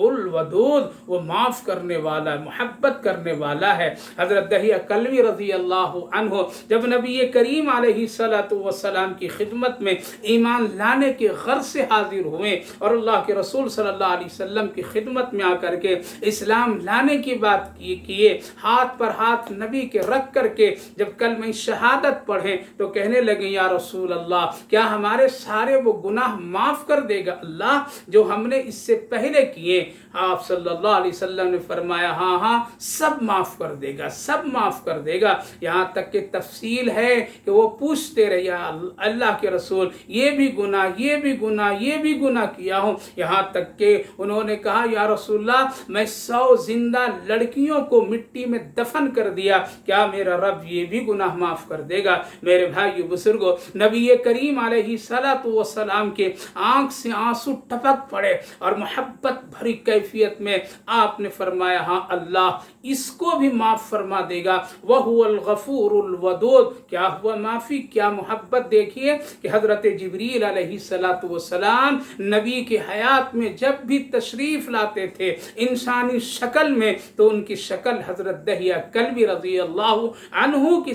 الْوَدُودُ، وہ معاف کرنے والا، محبت کرنے والا ہے۔ حضرت دہیہ کلوی رضی اللہ عنہ جب نبی کریم علیہ السلام کی خدمت میں ایمان لانے کے غرض سے حاضر ہوئے اور اللہ کے رسول صلی اللہ علیہ وسلم کی خدمت میں آ کر کے اسلام لانے کی بات کیے، ہاتھ پر ہاتھ نبی کے رکھ کر کے جب کلمہ شہادت پڑھیں تو کہنے لگے یا رسول اللہ کیا ہمارے سارے وہ گناہ معاف کر دے گا اللہ جو ہم نے اس سے پہلے کیے؟ آپ صلی اللہ علیہ وسلم نے فرمایا ہاں ہاں سب معاف کر دے گا، سب معاف کر دے گا۔ یہاں تک کہ تفصیل ہے کہ وہ پوچھتے رہے یا اللہ کے رسول یہ بھی گناہ، یہ بھی گناہ، یہ بھی گناہ کیا ہوں، یہاں تک کہ انہوں نے کہا یا رسول اللہ میں 100 زندہ لڑکیوں کو مٹی میں دفن کر دیا، کیا میرا رب یہ بھی گناہ معاف کر دے گا؟ میرے بھائیو بزرگوں، نبی کریم علیہ السلام کے آنکھ سے آنسو ٹپک پڑے اور محبت بھری کیفیت میں آپ نے فرمایا ہاں اللہ اس کو بھی معاف فرما دے گا۔ وَهُوَ الْغَفُورُ الْوَدُودُ، کیا ہوا معافی، کیا محبت دیکھیے کہ حضرت جبریل علیہ السلام نبی کی حیات میں جب بھی تشریف لاتے تھے انسانی شکل میں تو ان کی شکل حضرت دہیہ کلبی رضی اللہ عنہ کی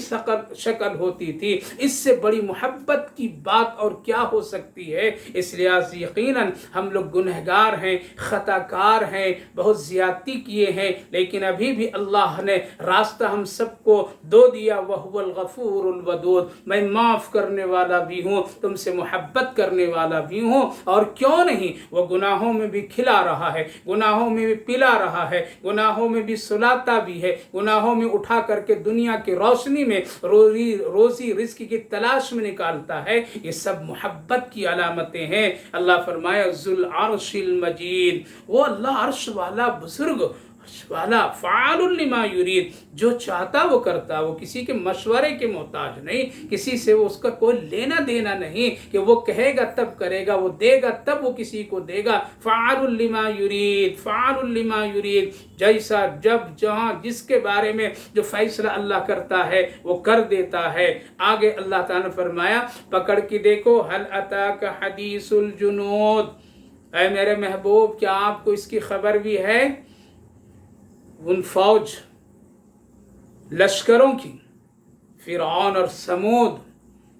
شکل ہوتی تھی۔ اس سے بڑی محبت کی بات اور کیا ہو سکتی ہے؟ اس لحاظ یقیناً ہم لوگ گنہگار ہیں، خطا کار ہیں، بہت زیادتی کیے ہیں، لیکن ابھی بھی اللہ نے راستہ ہم سب کو دو دیا وَهُوَ الْغَفُورُ الْوَدُودُ، میں معاف کرنے والا بھی ہوں، تم سے محبت کرنے والا بھی ہوں، اور کیوں نہیں وہ گناہوں میں بھی کھلا رہا ہے، گناہوں میں بھی پلا رہا ہے، گناہوں میں بھی سلاتا بھی ہے، گناہوں میں اٹھا کر کے دنیا کی روشنی میں روزی رزق کی تلاش میں نکالتا ہے۔ یہ سب محبت کی علامتیں ہیں۔ اللہ فرمایا ذو العرش المجید، وہ اللہ عرش والا بزرگ، عرش والا، فعال لما یرید، جو چاہتا وہ کرتا، وہ کسی کے مشورے کے محتاج نہیں، کسی سے اس کا کوئی لینا دینا نہیں کہ وہ کہے گا تب کرے گا، وہ دے گا تب وہ کسی کو دے گا۔ فعال لما یرید، فعال لما یرید، جیسا جب جہاں جس کے بارے میں جو فیصلہ اللہ کرتا ہے وہ کر دیتا ہے۔ آگے اللہ تعالیٰ نے فرمایا پکڑ کے دیکھو هل اتاک حدیث الجنود، اے میرے محبوب کیا آپ کو اس کی خبر بھی ہے؟ ان فوج لشکروں کی، فرعون اور سمود،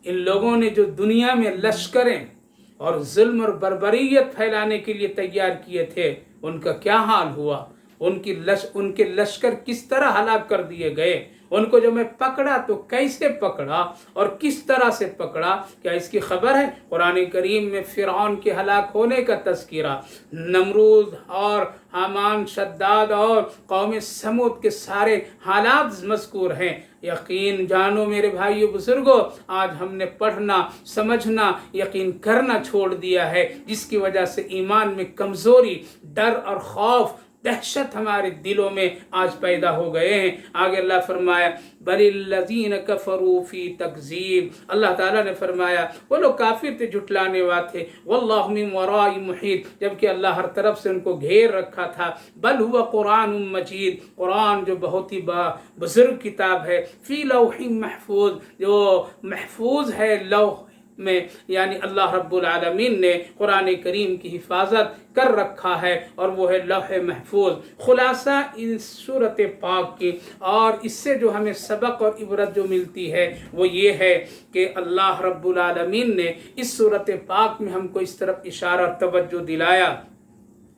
ان لوگوں نے جو دنیا میں لشکریں اور ظلم اور بربریت پھیلانے کے لیے تیار کیے تھے ان کا کیا حال ہوا؟ ان کے لشکر کس طرح ہلاک کر دیے گئے؟ ان کو جو میں پکڑا تو کیسے پکڑا اور کس طرح سے پکڑا؟ کیا اس کی خبر ہے؟ قرآن کریم میں فرعون کے ہلاک ہونے کا تذکرہ، نمرود اور حامان، شداد اور قوم سمود کے سارے حالات مذکور ہیں۔ یقین جانو میرے بھائیو بزرگوں، آج ہم نے پڑھنا، سمجھنا، یقین کرنا چھوڑ دیا ہے، جس کی وجہ سے ایمان میں کمزوری، ڈر اور خوف، دہشت ہمارے دلوں میں آج پیدا ہو گئے ہیں۔ آگے اللہ فرمایا بل الذین کفروا فی تکذیب، اللہ تعالیٰ نے فرمایا وہ لوگ کافر تھے، جھٹلانے والے تھے، واللہ من وراء محیط، جبکہ اللہ ہر طرف سے ان کو گھیر رکھا تھا۔ بل ہوا قرآن مجید، قرآن جو بہت ہی بزرگ کتاب ہے، فی لوح محفوظ، جو محفوظ ہے لوح میں یعنی اللہ رب العالمین نے قرآن کریم کی حفاظت کر رکھا ہے، اور وہ ہے لوح محفوظ۔ خلاصہ اس سورۃ پاک کی اور اس سے جو ہمیں سبق اور عبرت جو ملتی ہے وہ یہ ہے کہ اللہ رب العالمین نے اس سورۃ پاک میں ہم کو اس طرف اشارہ اور توجہ دلایا،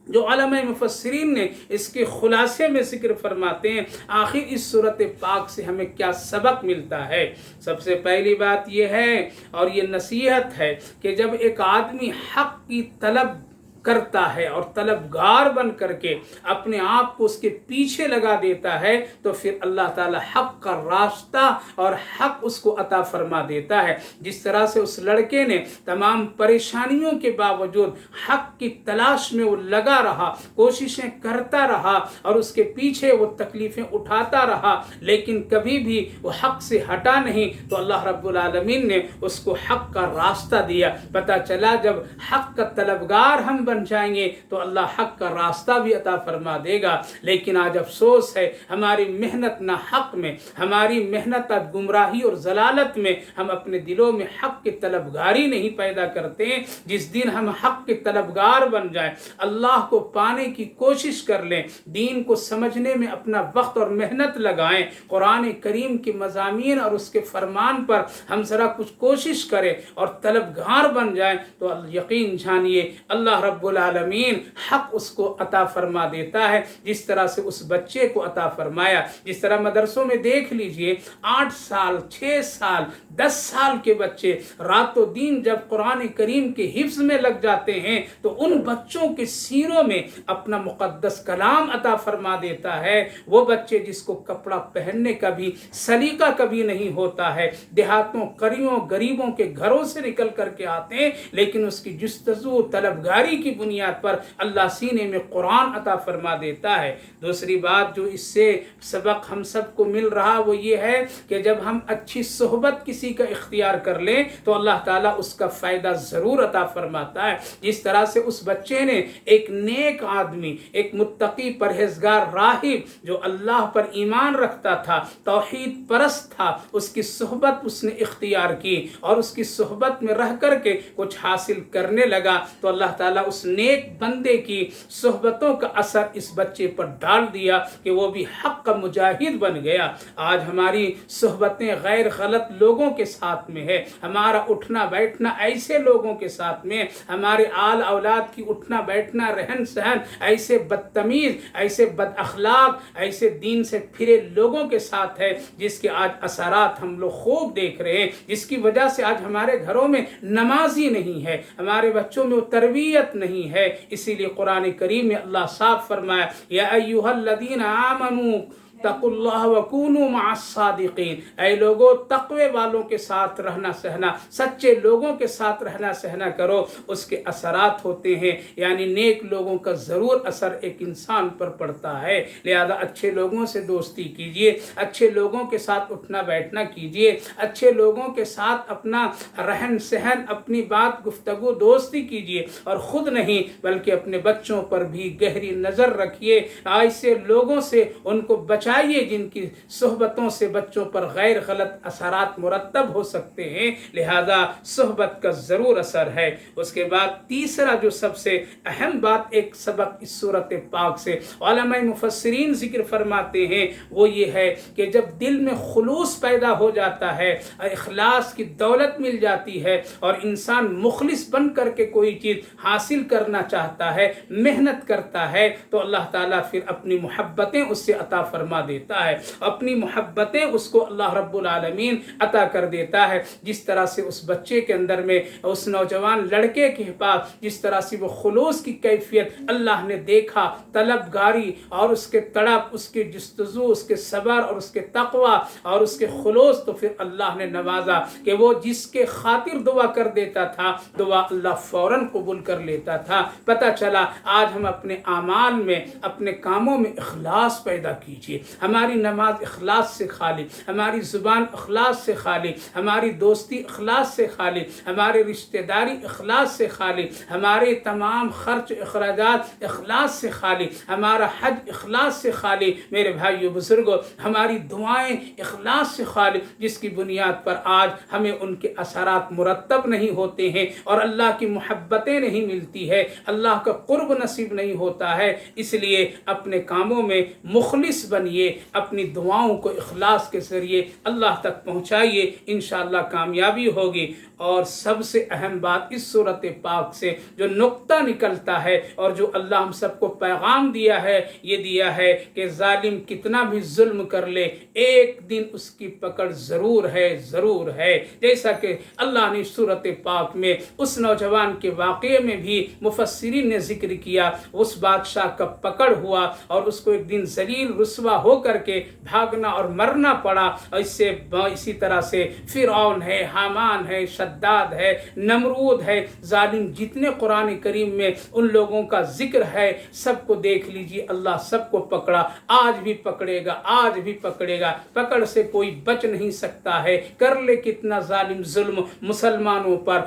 جو علماء مفسرین نے اس کے خلاصے میں ذکر فرماتے ہیں آخر اس سورۃ پاک سے ہمیں کیا سبق ملتا ہے۔ سب سے پہلی بات یہ ہے اور یہ نصیحت ہے کہ جب ایک آدمی حق کی طلب کرتا ہے اور طلبگار بن کر کے اپنے آپ کو اس کے پیچھے لگا دیتا ہے تو پھر اللہ تعالی حق کا راستہ اور حق اس کو عطا فرما دیتا ہے۔ جس طرح سے اس لڑکے نے تمام پریشانیوں کے باوجود حق کی تلاش میں وہ لگا رہا، کوششیں کرتا رہا اور اس کے پیچھے وہ تکلیفیں اٹھاتا رہا، لیکن کبھی بھی وہ حق سے ہٹا نہیں، تو اللہ رب العالمین نے اس کو حق کا راستہ دیا۔ پتہ چلا جب حق کا طلبگار ہم بن جائیں گے تو اللہ حق کا راستہ بھی عطا فرما دے گا۔ لیکن آج افسوس ہے ہماری محنت نہ حق میں، ہماری محنت آج گمراہی اور ضلالت میں، ہم اپنے دلوں میں حق کی طلبگاری نہیں پیدا کرتے ہیں۔ جس دن ہم حق کے طلبگار بن جائیں، اللہ کو پانے کی کوشش کر لیں، دین کو سمجھنے میں اپنا وقت اور محنت لگائیں، قرآن کریم کے مضامین اور اس کے فرمان پر ہم ذرا کچھ کوشش کریں اور طلبگار بن جائیں، تو یقین جانیے اللہ رب العالمین حق اس کو عطا فرما دیتا ہے، جس طرح سے اس بچے کو عطا فرمایا۔ جس طرح مدرسوں میں دیکھ لیجئے 8 سال 6 سال 10 سال کے بچے رات و دن جب قرآن کریم کے حفظ میں لگ جاتے ہیں تو ان بچوں کے سینوں میں اپنا مقدس کلام عطا فرما دیتا ہے۔ وہ بچے جس کو کپڑا پہننے کا بھی سلیقہ کبھی نہیں ہوتا ہے، دیہاتوں قریوں غریبوں کے گھروں سے نکل کر کے آتے ہیں، لیکن اس کی جستجو طلبگاری کی بنیاد پر اللہ سینے میں قرآن عطا فرما دیتا ہے۔ دوسری بات جو اس سے سبق ہم سب کو مل رہا وہ یہ ہے کہ جب ہم اچھی صحبت کسی کا اختیار کر لیں تو اللہ تعالیٰ اس کا فائدہ ضرور عطا فرماتا ہے۔ جس طرح سے اس بچے نے ایک نیک آدمی، ایک متقی پرہیزگار راہب جو اللہ پر ایمان رکھتا تھا، توحید پرست تھا، اس کی صحبت اس نے اختیار کی اور اس کی صحبت میں رہ کر کے کچھ حاصل کرنے لگا، تو اللہ تعالیٰ اس نیک بندے کی صحبتوں کا اثر اس بچے پر ڈال دیا کہ وہ بھی حق کا مجاہد بن گیا۔ آج ہماری صحبتیں غیر غلط لوگوں کے ساتھ میں ہے، ہمارا اٹھنا بیٹھنا ایسے لوگوں کے ساتھ میں، ہمارے آل اولاد کی اٹھنا بیٹھنا رہن سہن ایسے بدتمیز، ایسے بد اخلاق، ایسے دین سے پھرے لوگوں کے ساتھ ہے، جس کے آج اثرات ہم لوگ خوب دیکھ رہے ہیں، جس کی وجہ سے آج ہمارے گھروں میں نمازی نہیں ہے، ہمارے بچوں میں وہ تربیت نہیں ہے۔ اسی لیے قرآن کریم میں اللہ صاف فرمایا یا ایھا الذین آمنوا اتقوا اللہ وکونوا مع الصادقین، اے لوگو تقوی والوں کے ساتھ رہنا سہنا، سچے لوگوں کے ساتھ رہنا سہنا کرو، اس کے اثرات ہوتے ہیں، یعنی نیک لوگوں کا ضرور اثر ایک انسان پر پڑتا ہے۔ لہذا اچھے لوگوں سے دوستی کیجئے، اچھے لوگوں کے ساتھ اٹھنا بیٹھنا کیجئے، اچھے لوگوں کے ساتھ اپنا رہن سہن، اپنی بات گفتگو دوستی کیجئے، اور خود نہیں بلکہ اپنے بچوں پر بھی گہری نظر رکھیے، ایسے لوگوں سے ان کو بچائیے جن کی صحبتوں سے بچوں پر غیر غلط اثرات مرتب ہو سکتے ہیں، لہذا صحبت کا ضرور اثر ہے۔ اس کے بعد تیسرا جو سب سے اہم بات ایک سبق اس سورۃ پاک سے علماء مفسرین ذکر فرماتے ہیں وہ یہ ہے کہ جب دل میں خلوص پیدا ہو جاتا ہے، اخلاص کی دولت مل جاتی ہے اور انسان مخلص بن کر کے کوئی چیز حاصل کرنا چاہتا ہے، محنت کرتا ہے، تو اللہ تعالیٰ پھر اپنی محبتیں اس سے عطا فرما دیتا ہے، اپنی محبتیں اس کو اللہ رب العالمین عطا کر دیتا ہے۔ جس طرح سے اس بچے کے اندر میں، اس نوجوان لڑکے کے پاس جس طرح سے وہ خلوص کی کیفیت اللہ نے دیکھا، طلبگاری اور اس کے تڑپ، اس کی جستجو، اس کے صبر اور اس کے تقوی اور اس کے خلوص، تو پھر اللہ نے نوازا کہ وہ جس کے خاطر دعا کر دیتا تھا دعا اللہ فوراً قبول کر لیتا تھا۔ پتہ چلا آج ہم اپنے اعمال میں، اپنے کاموں میں اخلاص پیدا کیجئے، ہماری نماز اخلاص سے خالی، ہماری زبان اخلاص سے خالی، ہماری دوستی اخلاص سے خالی، ہماری رشتہ داری اخلاص سے خالی، ہمارے تمام خرچ اخراجات اخلاص سے خالی، ہمارا حج اخلاص سے خالی۔ میرے بھائیو بزرگوں، ہماری دعائیں اخلاص سے خالی، جس کی بنیاد پر آج ہمیں ان کے اثرات مرتب نہیں ہوتے ہیں اور اللہ کی محبتیں نہیں ملتی ہے، اللہ کا قرب نصیب نہیں ہوتا ہے۔ اس لیے اپنے کاموں میں مخلص بنیے، اپنی دعاؤں کو اخلاص کے ذریعے اللہ تک پہنچائیے، انشاءاللہ کامیابی ہوگی۔ اور سب سے اہم بات اس سورۃ پاک سے جو نقطہ نکلتا ہے اور جو اللہ ہم سب کو پیغام دیا ہے، یہ دیا ہے کہ ظالم کتنا بھی ظلم کر لے، ایک دن اس کی پکڑ ضرور ہے، ضرور ہے۔ جیسا کہ اللہ نے سورۃ پاک میں اس نوجوان کے واقعے میں بھی مفسرین نے ذکر کیا، اس بادشاہ کا پکڑ ہوا اور اس کو ایک دن ذلیل رسوا ہو کر کے بھاگنا اور مرنا پڑا۔ اور اسی طرح سے فرعون ہے، حامان ہے، شداد ہے، نمرود ہے، ظالم جتنے قرآن کریم میں ان لوگوں کا ذکر ہے، سب کو دیکھ لیجیے، اللہ سب کو پکڑا، آج بھی پکڑے گا، آج بھی پکڑے گا، پکڑ سے کوئی بچ نہیں سکتا ہے۔ کر لے کتنا ظالم ظلم مسلمانوں پر،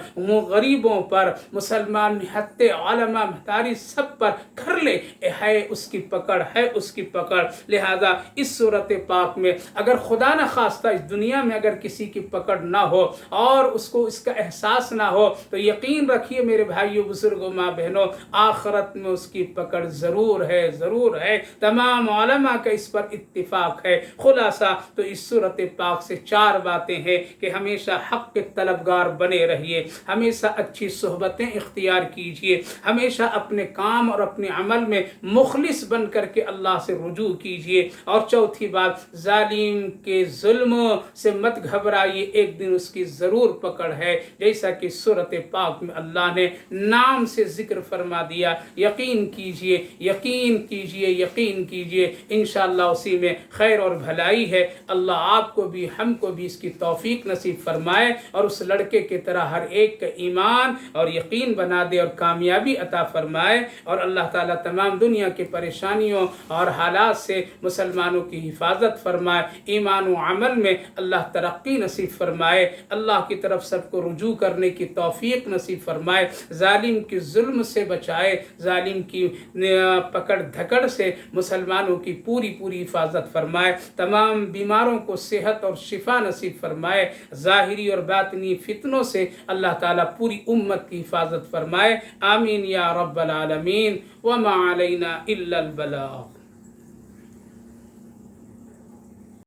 غریبوں پر، مسلمان نہتے علماء محتاری سب پر کر لے، ہے اس کی پکڑ، ہے اس کی پکڑ۔ لہذا اس سورۃ پاک میں اگر خدا نہ خواستہ اس دنیا میں اگر کسی کی پکڑ نہ ہو اور اس کو اس کا احساس نہ ہو تو یقین رکھیے میرے بھائیو بزرگوں ماں بہنوں، آخرت میں اس کی پکڑ ضرور ہے، ضرور ہے۔ تمام علماء کا اس پر اتفاق ہے۔ خلاصہ تو اس سورۃ پاک سے 4 باتیں ہیں کہ ہمیشہ حق کے طلبگار بنے رہیے، ہمیشہ اچھی صحبتیں اختیار کیجیے، ہمیشہ اپنے کام اور اپنے عمل میں مخلص بن کر کے اللہ سے رجوع کیجیے۔ اور چوتھی بات، ظالم کے ظلم سے مت گھبرائیے، ایک دن اس کی ضرور پکڑ ہے، جیسا کہ سورۃ پاک میں اللہ نے نام سے ذکر فرما دیا۔ یقین کیجیے، یقین کیجیے، یقین کیجیے، انشاءاللہ اسی میں خیر اور بھلائی ہے۔ اللہ آپ کو بھی ہم کو بھی اس کی توفیق نصیب فرمائے اور اس لڑکے کی طرح ہر ایک کا ایمان اور یقین بنا دے اور کامیابی عطا فرمائے، اور اللہ تعالیٰ تمام دنیا کی پریشانیوں اور حالات سے مسلمانوں کی حفاظت فرمائے، ایمان و عمل میں اللہ ترقی نصیب فرمائے، اللہ کی طرف سب کو رجوع کرنے کی توفیق نصیب فرمائے، ظالم کی ظلم سے بچائے، ظالم کی پکڑ دھکڑ سے مسلمانوں کی پوری حفاظت فرمائے، تمام بیماروں کو صحت اور شفا نصیب فرمائے، ظاہری اور باطنی فتنوں سے اللہ تعالیٰ پوری امت کی حفاظت فرمائے۔ آمین یا رب العالمین، وما علینا الا البلاغ۔